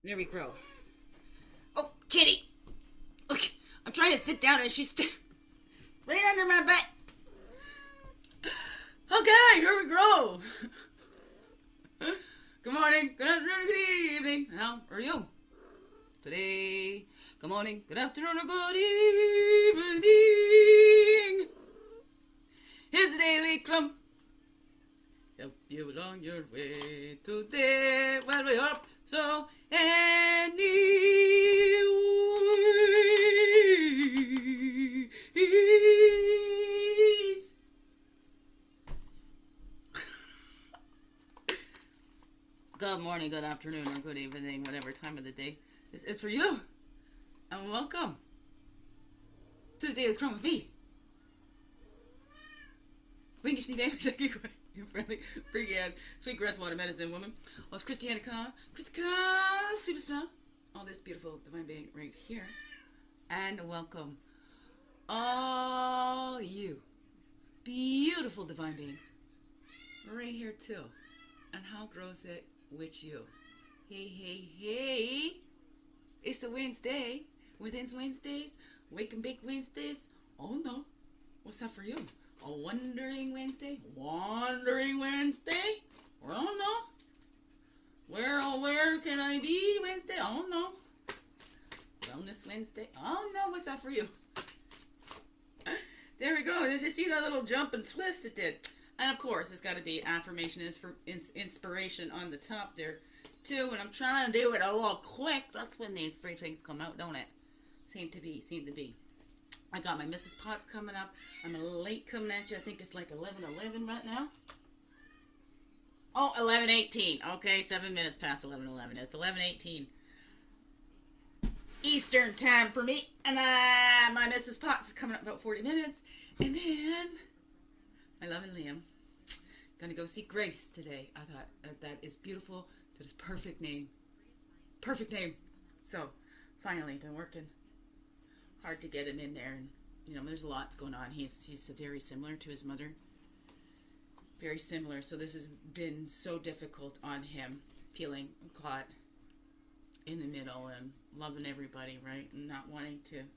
There we go. Oh, kitty! Look, I'm trying to sit down and she's right under my butt. Okay, here we go. Good morning, good afternoon, good evening. How are you today? Good morning, good afternoon, or good evening. It's Daily Crumb. Help you along your way today. Well, we hope so. Anyways. Good morning, good afternoon, or good evening, whatever time of the day this is for you. And welcome to the Daily Crumb with me. Winkish baby, Jackie, your friendly, freaky ass, sweet grass water medicine woman. Well, it's Christiana Carr, superstar. All this beautiful divine being right here. And welcome all you beautiful divine beings right here too. And how grows it with you? Hey, hey, hey. It's a Wednesday. Within Wednesdays, Wake and Bake Wednesdays. Oh no. What's that for you? A wandering Wednesday? Wandering Wednesday? Oh no. Where can I be Wednesday? Oh no. Wellness Wednesday? Oh no, what's that for you? There we go. Did you see that little jump and twist it did? And of course, it's got to be affirmation inspiration on the top there too. And I'm trying to do it a little quick. That's when these three things come out, don't it? Seem to be. I got my Mrs. Potts coming up. I'm a little late coming at you. I think it's like 11:11 right now. Oh, 11:18. Okay, 7 minutes past 11:11. It's 11:18 Eastern time for me. And my Mrs. Potts is coming up about 40 minutes. And then my love and Liam gonna go see Grace today. I thought that is beautiful. That is perfect name. Perfect name. So finally been working hard to get him in there, and there's lots going on. He's very similar to his mother, very similar. So this has been so difficult on him, feeling caught in the middle and loving everybody, right, and not wanting to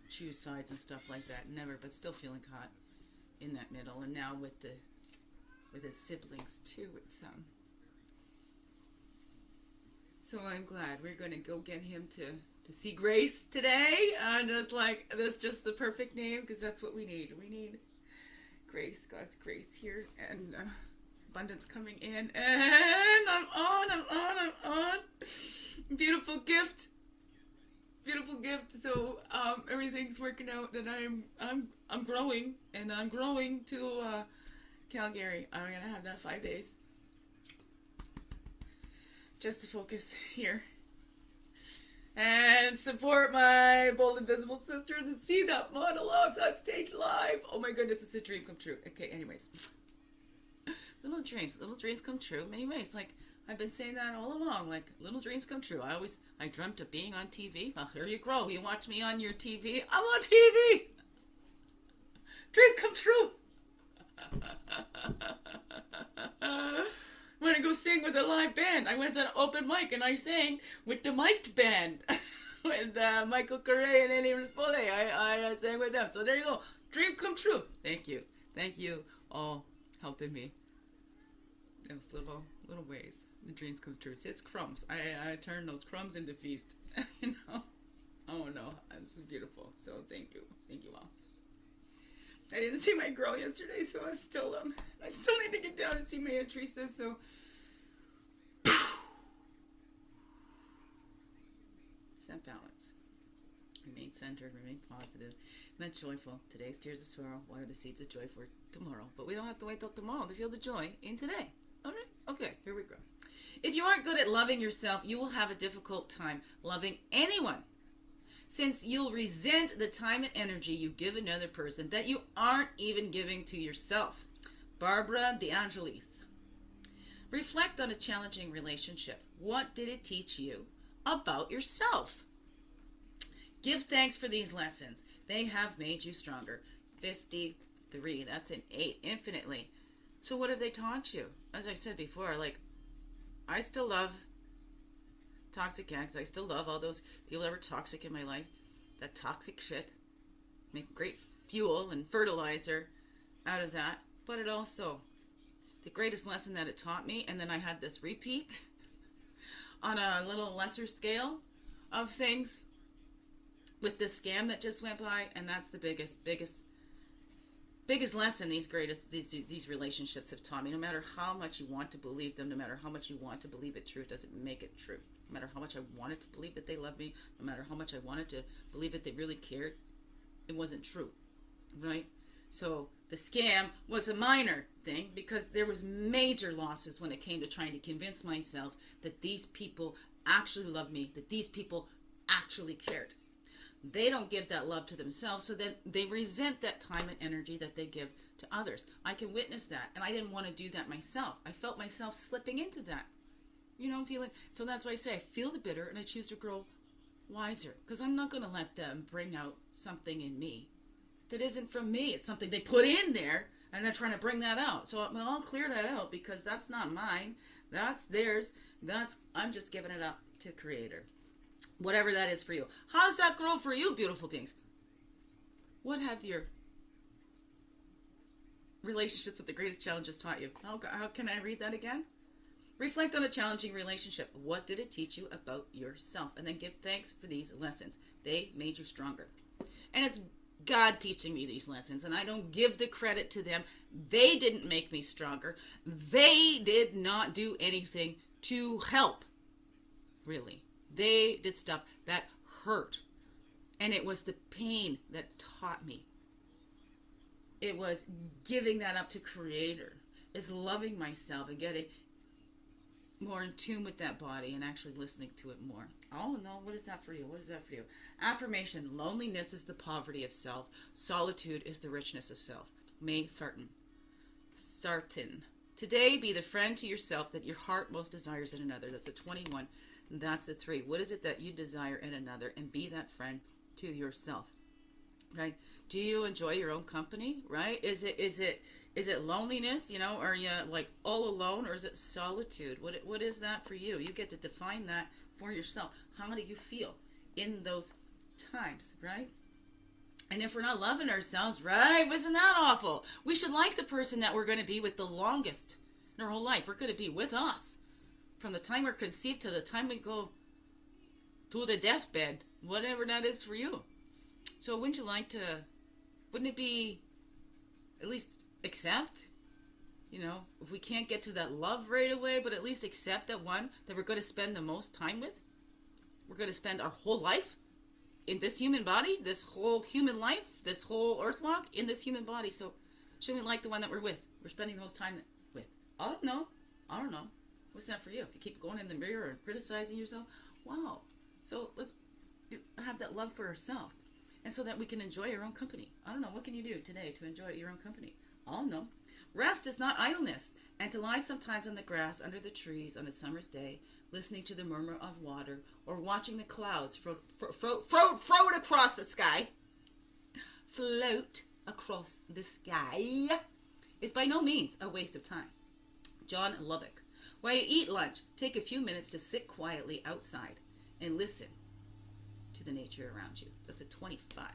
choose sides and stuff like that. Never, but still feeling caught in that middle. And now with his siblings too, it's so I'm glad we're gonna go get him to see Grace today. And it's like, that's just the perfect name, because that's what we need. We need grace, God's grace here, and abundance coming in. And I'm on. Beautiful gift. So everything's working out. That I'm growing, and I'm growing to Calgary. I'm gonna have that 5 days just to focus here and support my bold invisible sisters and see that monologues on stage live. Oh my goodness, it's a dream come true. Okay, anyways, little dreams come true many ways. Like, I've been saying that all along, like, little dreams come true. I dreamt of being on TV. Well, here you go. You watch me on your TV. I'm on TV. Dream come true. I'm gonna go sing with a live band. I went to an open mic and I sang with the mic'd band with Michael Correa and Annie Rispole. I sang with them. So there you go. Dream come true. Thank you all helping me. Those little ways. The dreams come true. See, it's crumbs. I turn those crumbs into feast. Oh no, it's beautiful. So thank you all. I didn't see my girl yesterday, so I still need to get down and see Maya Teresa. So set balance, remain centered, remain positive, not joyful. Today's tears of sorrow. What are the seeds of joy for tomorrow? But we don't have to wait till tomorrow to feel the joy in today. All right? Okay, here we go. If you aren't good at loving yourself, you will have a difficult time loving anyone, since you'll resent the time and energy you give another person that you aren't even giving to yourself. Barbara the Angelis. Reflect on a challenging relationship. What did it teach you about yourself? Give thanks for these lessons. They have made you stronger. 53. That's an 8. Infinitely. So what have they taught you? As I've said before, like, I still love toxic ex. I still love all those people that were toxic in my life. That toxic shit. Make great fuel and fertilizer out of that. But it also, the greatest lesson that it taught me, and then I had this repeat on a little lesser scale of things with this scam that just went by, and that's the biggest lesson these relationships have taught me. No matter how much you want to believe them, no matter how much you want to believe it true, it doesn't make it true. No matter how much I wanted to believe that they loved me, no matter how much I wanted to believe that they really cared, it wasn't true, right? So the scam was a minor thing because there was major losses when it came to trying to convince myself that these people actually loved me, that these people actually cared. They don't give that love to themselves, so then they resent that time and energy that they give to others. I can witness that, and I didn't want to do that myself. I felt myself slipping into that. You know, feeling. So that's why I say I feel the bitter, and I choose to grow wiser, because I'm not going to let them bring out something in me that isn't from me. It's something they put in there, and they're trying to bring that out. So I'll clear that out, because that's not mine. That's theirs. I'm just giving it up to Creator. Whatever that is for you. How does that grow for you, beautiful beings? What have your relationships with the greatest challenges taught you? How can I read that again? Reflect on a challenging relationship. What did it teach you about yourself? And then give thanks for these lessons. They made you stronger. And it's God teaching me these lessons, and I don't give the credit to them. They didn't make me stronger. They did not do anything to help, really. They did stuff that hurt. And it was the pain that taught me. It was giving that up to Creator. It's loving myself and getting more in tune with that body and actually listening to it more. Oh no, what is that for you? What is that for you? Affirmation: loneliness is the poverty of self. Solitude is the richness of self. May Sarton. Today, be the friend to yourself that your heart most desires in another. That's a 21. That's a 3. What is it that you desire in another? And be that friend to yourself. Right? Do you enjoy your own company? Right? Is it loneliness? You know, are you like all alone, or is it solitude? What is that for you? You get to define that for yourself. How do you feel in those times? Right? And if we're not loving ourselves, right? Isn't that awful? We should like the person that we're going to be with the longest in our whole life. We're going to be with us from the time we're conceived to the time we go to the deathbed, whatever that is for you. So wouldn't it be at least accept, you know, if we can't get to that love right away, but at least accept that one that we're going to spend the most time with. We're going to spend our whole life in this human body, this whole human life, this whole earth walk in this human body. So shouldn't we like the one that we're with? We're spending the most time with. I don't know. What's that for you? If you keep going in the mirror and criticizing yourself, wow. So let's have that love for ourselves, and so that we can enjoy our own company. I don't know. What can you do today to enjoy your own company? I don't know. Rest is not idleness, and to lie sometimes on the grass under the trees on a summer's day, listening to the murmur of water, or watching the clouds float across the sky, float across the sky, is by no means a waste of time. John Lubbock. While you eat lunch, take a few minutes to sit quietly outside and listen to the nature around you. That's a 25.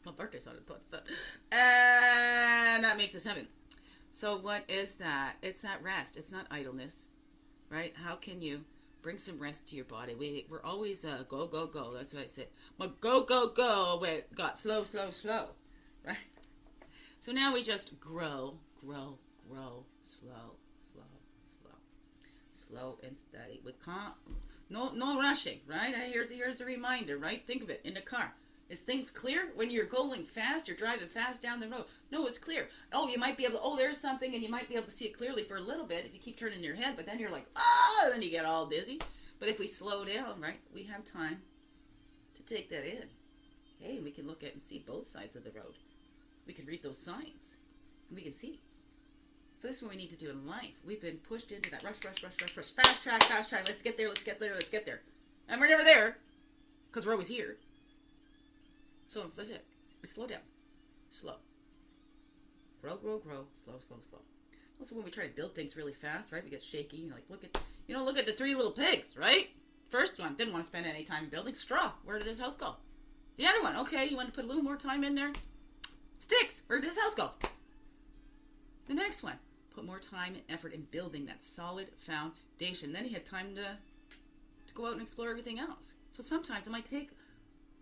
My birthday's on a 25. And that makes us 7. So what is that? It's that rest. It's not idleness, right? How can you bring some rest to your body? We're always go, go, go. That's what I said. But go, go, go. Wait, got slow, slow, slow, right? So now we just grow, slow, and steady. With no rushing, right? Here's a reminder, right? Think of it in the car. Is things clear when you're going fast? You're driving fast down the road. No, it's clear. Oh, you might be able to, there's something, and you might be able to see it clearly for a little bit if you keep turning your head, but then you're like, then you get all dizzy. But if we slow down, right, we have time to take that in. Hey, we can look at and see both sides of the road. We can read those signs, and we can see. So this is what we need to do in life. We've been pushed into that rush. Fast track. Let's get there. And we're never there, because we're always here. So that's it. Slow down. Slow. Grow. Slow. Also, when we try to build things really fast, right, we get shaky. Like, look at the 3 little pigs, right? First one, didn't want to spend any time building. Straw, where did his house go? The other one, okay, you want to put a little more time in there. Sticks, where did his house go? The next one, put more time and effort in building that solid foundation. Then he had time to go out and explore everything else. So sometimes it might take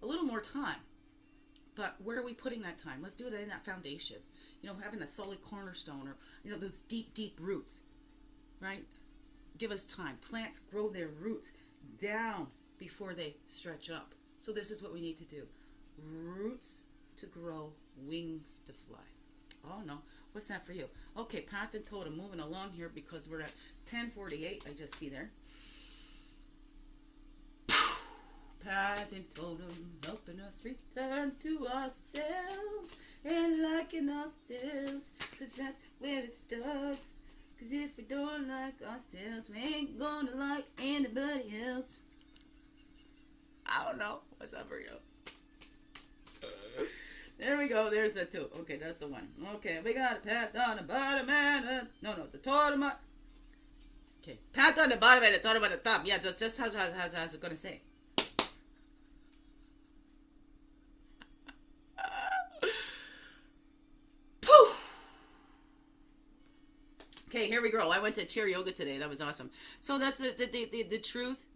a little more time. But where are we putting that time? Let's do that in that foundation. You know, having that solid cornerstone, or, you know, those deep, deep roots, right? Give us time. Plants grow their roots down before they stretch up. So this is what we need to do. Roots to grow, wings to fly. Oh, no. What's that for you? Okay, Path and Totem, moving along here because we're at 10:48. I just see there. Path and Totem, helping us return to ourselves and liking ourselves, because that's where it starts. Because if we don't like ourselves, we ain't gonna like anybody else. I don't know. What's up for you? There we go. There's the two. Okay, that's the one. Okay, we got a path on the bottom and the totem. Okay, path on the bottom and the totem on the top. Yeah, that's just how it's gonna say. Okay, here we go. I went to chair yoga today. That was awesome. So that's the truth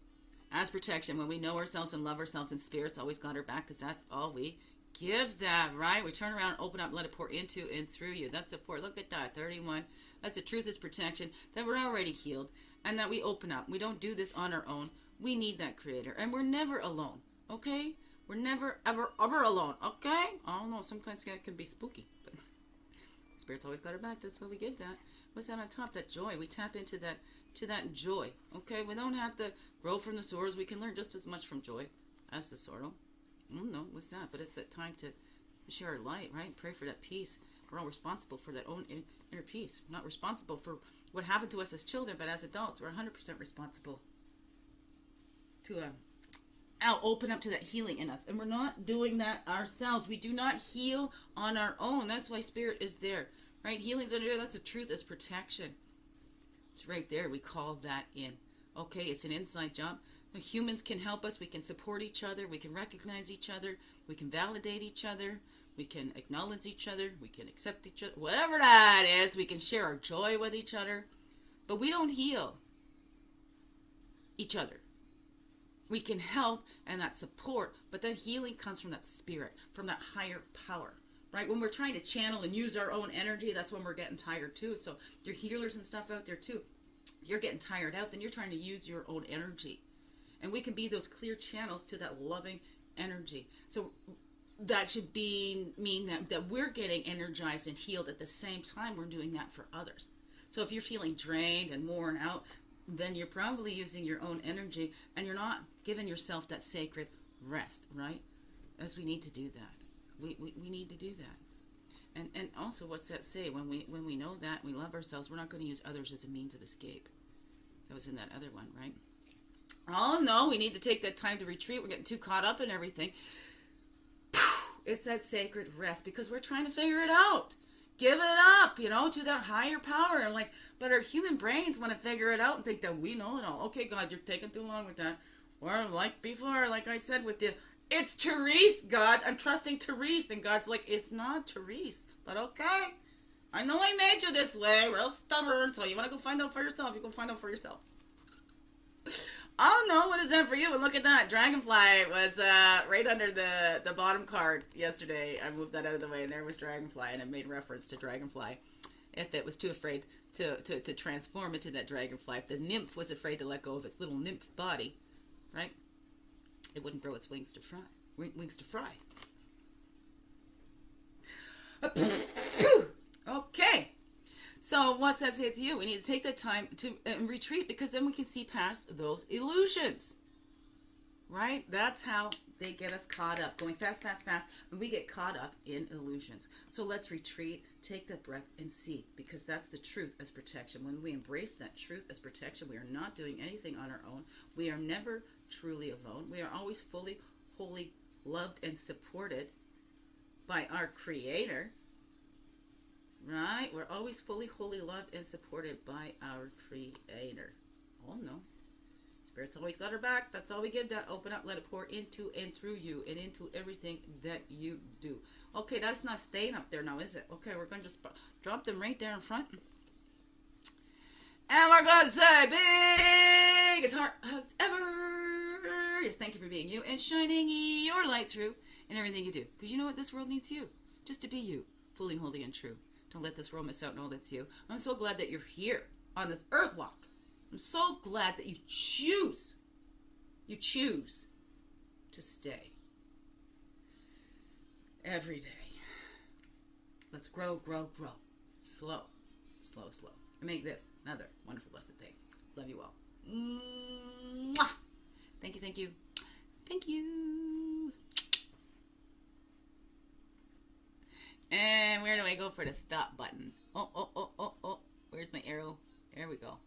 as protection. When we know ourselves and love ourselves, and Spirit's always got our back, because that's all we give that, right? We turn around, open up, let it pour into and through you. That's the 4. Look at that, 31. That's the truth is protection, that we're already healed, and that we open up. We don't do this on our own. We need that Creator, and we're never alone, okay? We're never, ever, ever alone, okay? I don't know, sometimes it can be spooky, but Spirit's always got our back. That's why we give that. What's that on top? That joy. We tap into that joy. Okay, we don't have to grow from the swords. We can learn just as much from joy as the sorrow. I don't know what's that, but it's that time to share our light, right? Pray for that peace. We're all responsible for that own inner peace. We're not responsible for what happened to us as children, but as adults, we're 100% responsible to open up to that healing in us. And we're not doing that ourselves. We do not heal on our own. That's why Spirit is there. Right? Healing's under there. That's the truth. That's protection. It's right there. We call that in. Okay? It's an inside job. The humans can help us. We can support each other. We can recognize each other. We can validate each other. We can acknowledge each other. We can accept each other. Whatever that is, we can share our joy with each other. But we don't heal each other. We can help and that support, but that healing comes from that Spirit, from that higher power. Right? When we're trying to channel and use our own energy, that's when we're getting tired too. So your healers and stuff out there too, you're getting tired out, then you're trying to use your own energy. And we can be those clear channels to that loving energy. So that should mean that we're getting energized and healed at the same time we're doing that for others. So if you're feeling drained and worn out, then you're probably using your own energy and you're not giving yourself that sacred rest, right? As we need to do that. We need to do that. And also, what's that say? When we know that, we love ourselves, we're not going to use others as a means of escape. That was in that other one, right? Oh, no, we need to take that time to retreat. We're getting too caught up in everything. It's that sacred rest, because we're trying to figure it out. Give it up, you know, to that higher power. And but our human brains want to figure it out and think that we know it all. Okay, God, you're taking too long with that. Or like before, like I said with the... It's Therese, God. I'm trusting Therese. And God's like, it's not Therese. But okay. I know I made you this way. Real stubborn. So you want to go find out for yourself. You go find out for yourself. I don't know. What is that for you? And look at that. Dragonfly was right under the bottom card yesterday. I moved that out of the way. And there was Dragonfly. And it made reference to Dragonfly. If it was too afraid to transform into that Dragonfly. If the nymph was afraid to let go of its little nymph body. Right? It wouldn't grow its wings to fly. Wings to fry. Okay. So what's that say to you? We need to take that time to retreat, because then we can see past those illusions. Right? That's how they get us caught up. Going fast, fast, fast. And we get caught up in illusions. So let's retreat, take that breath, and see. Because that's the truth as protection. When we embrace that truth as protection, we are not doing anything on our own. We are never truly alone. We are always fully, wholly loved and supported by our Creator. Right? We're always fully, wholly loved and supported by our Creator. Oh no. Spirit's always got her back. That's all we give. That open up, let it pour into and through you and into everything that you do. Okay, that's not staying up there now, is it? Okay, we're going to just drop them right there in front. And we're going to say biggest heart hugs ever. Yes, thank you for being you and shining your light through in everything you do. Because you know what? This world needs you. Just to be you. Fully, holy, and true. Don't let this world miss out and all that's you. I'm so glad that you're here on this earth walk. I'm so glad that you choose to stay every day. Let's grow, grow, grow. Slow, slow, slow. And make this another wonderful, blessed day. Love you all. Mwah! Thank you, thank you. Thank you. And where do I go for the stop button? Oh. Where's my arrow? There we go.